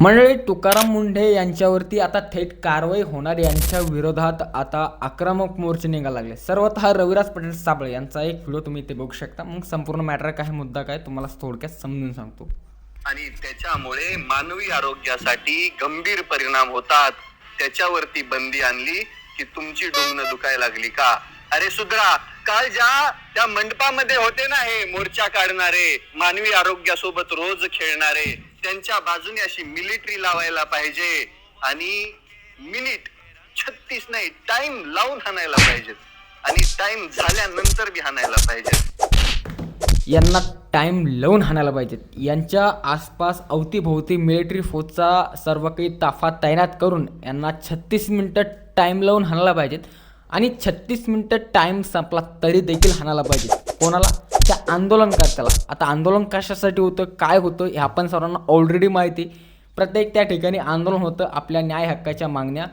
मंडळी, तुकाराम मुंढे यांच्यावरती आता थेट कारवाई होणार. यांच्या विरोधात आता आक्रमक मोर्चे निघायला लागले. सर्वतः रविराज पाटील साबळे यांचा एक व्हिडिओ तुम्ही इथे बघू शकता. मग संपूर्ण मॅटर काय, मुद्दा काय, तुम्हाला थोडक्यात समजून सांगतो. आणि त्याच्यामुळे मानवी आरोग्यासाठी गंभीर परिणाम होतात. त्याच्यावरती बंदी आणली की तुमची डोंगण दुखायला लागली का? अरे सुधरा. काल ज्या त्या मंडपामध्ये होते ना हे मोर्चा काढणारे, मानवी आरोग्यासोबत रोज खेळणारे, त्यांच्या बाजूने अशी मिलिटरी लावायला पाहिजे आणि मिनिट 36 नाही टाइम लावून हाणायला पाहिजे आणि टाइम झाल्यानंतर बी हाणायला पाहिजे. यांना टाइम लावून हाणायला पाहिजेत. यांच्या आसपास अवतीभोवती मिलिटरी फोर्सचा सर्व काही ताफा तैनात करून यांना 36 मिनिटं टाइम लावून हाणायला पाहिजेत. आणि 36 मिनिटं टाइम संपला तरी देखील हाणायला पाहिजे. कोणाला? त्या आंदोलनकर्त्याला. आता आंदोलन कशासाठी होतं, काय होतं हे आपण सर्वांना ऑलरेडी माहिती. प्रत्येक त्या ठिकाणी आंदोलन होतं आपल्या न्याय हक्काच्या मागण्या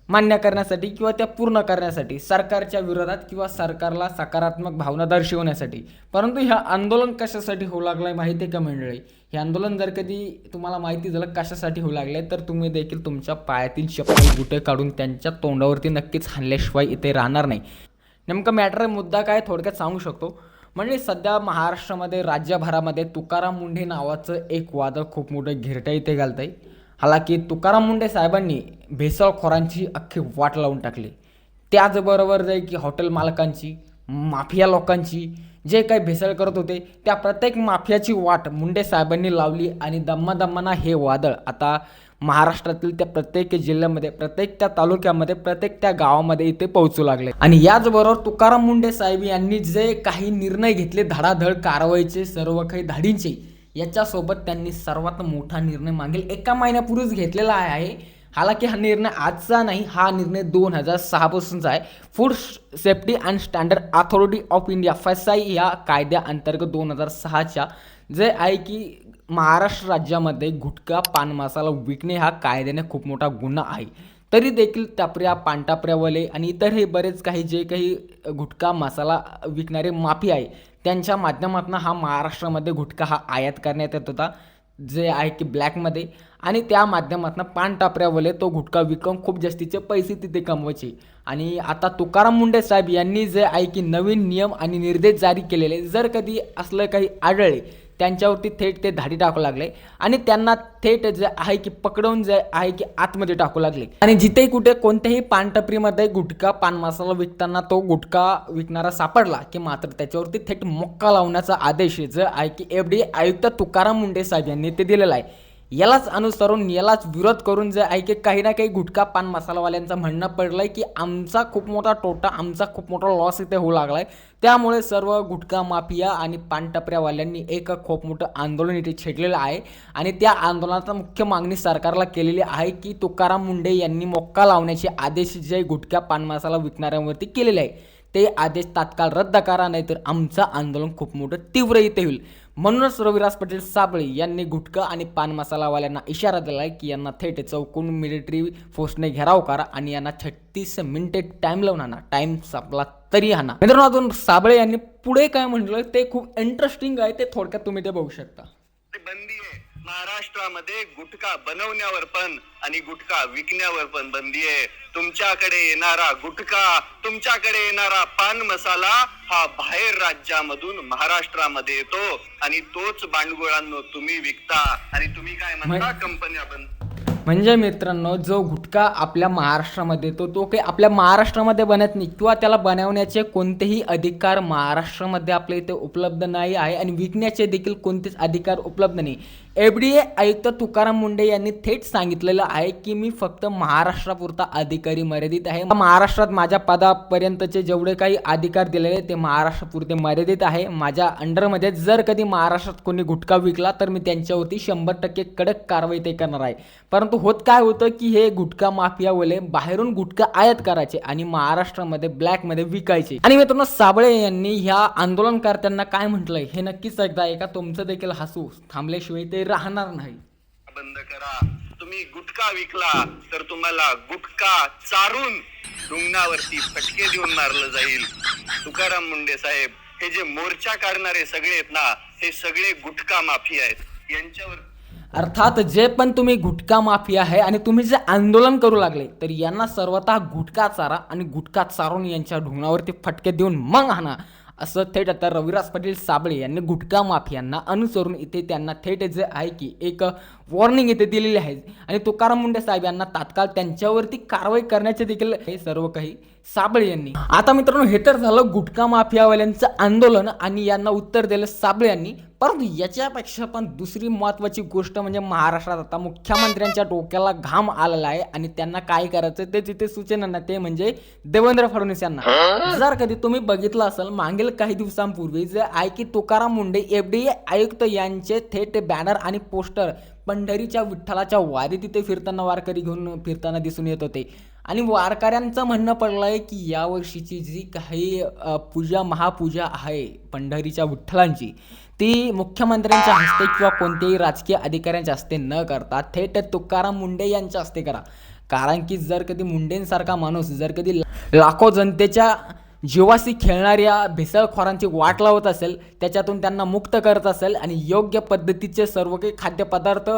मान्य करण्यासाठी किंवा त्या पूर्ण करण्यासाठी, सरकारच्या विरोधात किंवा सरकारला सकारात्मक भावना दर्शवण्यासाठी. परंतु ह्या आंदोलन कशासाठी होऊ लागलं आहे माहिती आहे का मंडळी? हे आंदोलन जर कधी तुम्हाला माहिती झालं कशासाठी होऊ लागले तर तुम्ही देखील तुमच्या पायातील चप्पल बुटे काढून त्यांच्या तोंडावरती नक्कीच हाणल्याशिवाय इथे राहणार नाही. नेमकं मॅटर मुद्दा काय थोडक्यात सांगू शकतो. म्हणजे सध्या महाराष्ट्रामध्ये, राज्यभरामध्ये तुकाराम मुंढे नावाचं एक वादळ खूप मोठं घिरटं इथे घालत आहे. हालाकी तुकाराम मुंढे साहेबांनी भेसळखोरांची अख्खी वाट लावून टाकली. त्याचबरोबर जे की हॉटेल मालकांची, माफिया लोकांची, जे काही भेसळ करत होते त्या प्रत्येक माफियाची वाट मुंढे साहेबांनी लावली. आणि दम्मादम्माना हे वादळ आता महाराष्ट्रातील त्या प्रत्येक जिल्ह्यामध्ये, प्रत्येक त्या तालुक्यामध्ये, प्रत्येक त्या गावामध्ये इथे पोहोचू लागले. आणि याचबरोबर तुकाराम मुंढे साहेब यांनी जे काही निर्णय घेतले धडाधड कारवाईचे, सर्व काही धाडींचे, याच्यासोबत त्यांनी सर्वात मोठा निर्णय मागील 1 महिन्यापूर्वीच घेतलेला आहे. हालाकी हा निर्णय आजचा नाही, हा निर्णय 2006 पासूनचा आहे. Food safety and standard authority of India FSSAI या कायद्याअंतर्गत 2006च्या जे आहे की महाराष्ट्र राज्यामध्ये गुटखा, पान मसाला विकणे हा कायद्याने खूप मोठा गुन्हा आहे. तरी देखील टपऱ्या, पानटपऱ्यावाले आणि इतरही बरेच काही जे काही गुटखा मसाला विकणारे माफी आहे त्यांच्या माध्यमातून हा महाराष्ट्रामध्ये गुटखा हा आयात करण्यात येत होता, जे आहे की ब्लॅकमध्ये. आणि त्या माध्यमातून पानटपऱ्यावाले तो गुटखा विकून खूप जास्तीचे पैसे तिथे कमवायचे. आणि आता तुकाराम मुंढे साहेब यांनी जे आहे की नवीन नियम आणि निर्देश जारी केलेले, जर कधी असलं काही आढळले त्यांच्यावरती थेट ते धाडी टाकू लागले आणि त्यांना थेट जे आहे की पकडून जे आहे की आतमध्ये टाकू लागले. आणि जिथे कुठे कोणत्याही पानटपरीमध्ये गुटखा, पान मसाला विकताना तो गुटखा विकणारा सापडला की मात्र त्याच्यावरती थेट मोक्का लावण्याचा आदेश जे आहे की FDA आयुक्त तुकाराम मुंढे साहेब यांनी ते दिलेला आहे. यालाच अनुसरून, यालाच विरोध करून जे आहे की काही ना काही गुटखा, पान मसालावाल्यांचं म्हणणं पडलंय की आमचा खूप मोठा तोटा, आमचा खूप मोठा लॉस इथे होऊ लागलाय. त्यामुळे सर्व गुटखा माफिया आणि पानटपऱ्यावाल्यांनी एक खूप मोठं आंदोलन इथे छेडलेलं आहे. आणि त्या आंदोलनाचा मुख्य मागणी सरकारला केलेली आहे की तुकाराम मुंढे यांनी मोक्का लावण्याचे आदेश जे गुटखा, पान मसाला विकणाऱ्यांवरती केलेले आहे ते आदेश तात्काळ रद्द करा, नाहीतर आमचं आंदोलन खूप मोठं तीव्र इथे होईल. म्हणूनच रविराज पाटील साबळे यांनी गुटखा आणि पान मसालावाल्यांना इशारा दिला आहे की यांना थेट चौकून मिलिटरी फोर्सने घेराव करा आणि यांना 36 मिनिटे टाइम लावून आणा. टाइम संपला तरी आणा. मित्रांनो, अजून साबळे यांनी पुढे काय म्हटलं ते खूप इंटरेस्टिंग आहे, ते थोडक्यात तुम्ही ते बघू शकता. बंदी आहे महाराष्ट्रामध्ये गुटखा बनवण्यावर पण आणि गुटखा विकण्यावर पण बंदी आहे. तुमच्याकडे येणारा गुटखा, तुमच्याकडे येणारा पान मसाला हा बाहेर राज्यामधून महाराष्ट्रामध्ये येतो आणि तोच बांडगुळांनो तुम्ही विकता आणि तुम्ही काय म्हणता कंपन्या बंद. म्हणजे मित्रांनो, जो गुटखा आपल्या महाराष्ट्रामध्ये येतो तो काही आपल्या महाराष्ट्रामध्ये बनत नाही किंवा त्याला बनवण्याचे कोणतेही अधिकार महाराष्ट्रामध्ये आपल्या इथे उपलब्ध नाही आहे आणि विकण्याचे देखील कोणतेच अधिकार उपलब्ध नाही. FDA आयुक्त तुकाराम मुंढे यांनी थेट सांगितलेलं आहे की मी फक्त महाराष्ट्रापुरता अधिकारी मर्यादित आहे. महाराष्ट्रात माझ्या पदापर्यंतचे जेवढे काही अधिकार दिलेले ते महाराष्ट्रापुरते मर्यादित आहे. माझ्या अंडरमध्ये जर कधी महाराष्ट्रात कोणी गुटखा विकला तर मी त्यांच्यावरती 100% कडक कारवाई ते करणार आहे. परंतु होत काय होतं की हे गुटखा माफियावाले बाहेरून गुटखा आयात करायचे आणि महाराष्ट्रामध्ये ब्लॅकमध्ये विकायचे. आणि मित्रांनो, साबळे यांनी ह्या आंदोलनकर्त्यांना काय म्हटलंय हे नक्कीच एकदा ऐका. तुमचं देखील हसू थांबल्याशिवाय ते राहणार नाही. बंद करा. तुम्ही गुटखा विकला तर तुम्हाला गुटखा चारून डुंगणावरती फटके देऊन मारलं जाईल. तुकाराम मुंढे साहेब, हे जे मोर्चा काढणारे सगळे आहेत ना, हे सगळे गुटखा माफी आहेत. यांच्यावर अर्थात जे पण तुम्ही गुटखा माफिया आहे आणि तुम्ही जे आंदोलन करू लागले तर यांना सर्वतः गुटखा चारा आणि गुटखा चारून यांच्या ढोंगणावरती फटके देऊन मग हाना, असं थेट आता रविराज पाटील साबळे यांनी गुटखा माफियांना अनुसरून इथे त्यांना थेट जे आहे की एक वॉर्निंग इथे दिलेली आहे आणि तुकाराम मुंडे साहेब यांना तात्काळ त्यांच्यावरती कारवाई करण्याचे देखील हे सर्व काही साबळे यांनी. आता मित्रांनो, हे तर झालं गुटखा माफियावाल्यांचं आंदोलन आणि यांना उत्तर दिलं साबळे यांनी. परंतु याच्यापेक्षा पण दुसरी महत्त्वाची गोष्ट म्हणजे महाराष्ट्रात आता मुख्यमंत्र्यांच्या डोक्याला घाम आलेला आहे आणि त्यांना काय करायचं ते तिथे सूचना ना, ते म्हणजे देवेंद्र फडणवीस यांना. जर कधी तुम्ही बघितलं असेल मागील काही दिवसांपूर्वी जे आहे की तुकाराम मुंडे FDA आयुक्त यांचे थेट बॅनर आणि पोस्टर पंढरीच्या विठ्ठलाच्या वारी तिथे फिरताना वारकरी घेऊन फिरताना दिसून येत होते आणि वारकऱ्यांचं म्हणणं पडलंय की यावर्षीची जी काही महापूजा आहे पंढरीच्या विठ्ठलांची ती मुख्यमंत्र्यांच्या हस्ते किंवा कोणत्याही राजकीय अधिकाऱ्यांच्या हस्ते न करता थेट तुकाराम मुंडे यांच्या हस्ते करा. कारण की जर कधी मुंडेंसारखा माणूस जर कधी लाखो जनतेच्या जीवाशी खेळणाऱ्या भेसळखोरांची वाट लावत असेल, त्याच्यातून त्यांना मुक्त करत असेल आणि योग्य पद्धतीचे सर्व काही खाद्यपदार्थ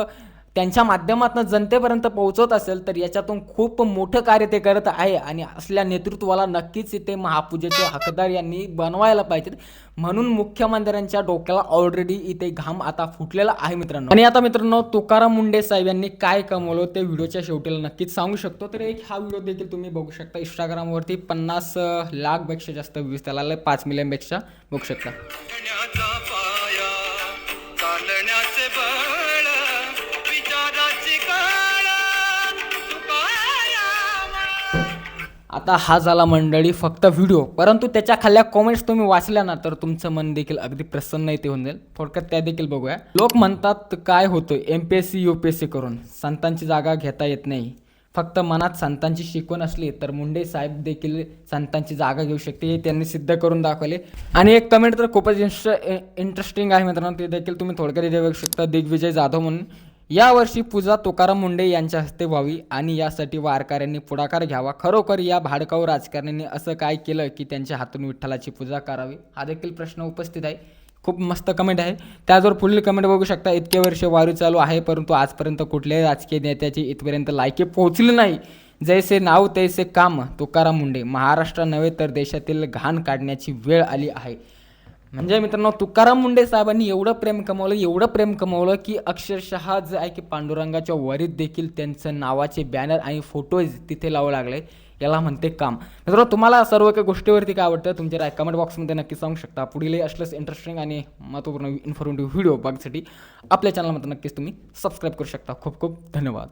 त्यांच्या माध्यमातून जनतेपर्यंत पोहोचवत असेल तर याच्यातून खूप मोठं कार्य ते करत आहे आणि असल्या नेतृत्वाला नक्कीच इथे महापूजेचे हकदार यांनी बनवायला पाहिजेत. म्हणून मुख्यमंत्र्यांच्या डोक्याला ऑलरेडी इथे घाम आता फुटलेला आहे मित्रांनो. आणि आता मित्रांनो, तुकाराम मुंडे साहेब यांनी काय कमवलं ते व्हिडिओच्या शेवटीला नक्कीच सांगू शकतो. तर एक हा व्हिडिओ देखील तुम्ही बघू शकता. इंस्टाग्रामवरती 50 लाखपेक्षा जास्त व्ह्यूज त्याला आले, 5 मिलियनपेक्षा बघू शकता. आता हा झाला मंडळी फक्त व्हिडिओ, परंतु त्याच्या खाल्ल्या कॉमेंट्स तुम्ही वाचल्या ना तर तुमचं मन देखील अगदी प्रसन्न इथे होऊन जाईल. थोडक्यात त्या देखील बघूया. लोक म्हणतात काय होतं MPSC UPSC करून संतांची जागा घेता येत नाही. फक्त मनात संतांची शिकवण असली तर मुंडे साहेब देखील संतांची जागा घेऊ शकते, हे त्यांनी सिद्ध करून दाखवले. आणि एक कमेंट तर खूपच इंटरेस्टिंग आहे मित्रांनो, ते देखील तुम्ही थोडक्यात इथे बघू शकता. दिग्विजय जाधव म्हणून, यावर्षी पूजा तुकाराम मुंडे यांच्या हस्ते व्हावी आणि यासाठी वारकऱ्यांनी पुढाकार घ्यावा. खरोखर या भाडकाऊ राजकारण्यांनी असं काय केलं की त्यांच्या हातून विठ्ठलाची पूजा करावी, हा देखील प्रश्न उपस्थित आहे. खूप मस्त कमेंट आहे. त्याचवर पुढील कमेंट बघू शकता. इतके वर्ष वारी चालू आहे परंतु आजपर्यंत कुठल्याही राजकीय नेत्याची इथपर्यंत लायकी पोहोचली नाही. जैसे नाव तैसे काम, तुकाराम मुंडे. महाराष्ट्र नव्हे तर देशातील घाण काढण्याची वेळ आली आहे. म्हणजे मित्रांनो, तुकाराम मुंडे साहेबांनी एवढं प्रेम कमवलं की अक्षरशः जे आहे की पांडुरंगाच्या वरीत देखील त्यांचं नावाचे बॅनर आणि फोटोज तिथे लावू लागले. याला म्हणते काम. मित्रांनो, तुम्हाला सर्व काही गोष्टीवरती काय आवडतं तुमच्या कमेंट बॉक्समध्ये नक्की सांगू शकता. पुढील असलंच इंटरेस्टिंग आणि महत्त्वपूर्ण इन्फॉर्मेटिव्ह व्हिडिओ बघण्यासाठी आपल्या चॅनलमध्ये नक्कीच तुम्ही सबस्क्राईब करू शकता. खूप खूप धन्यवाद.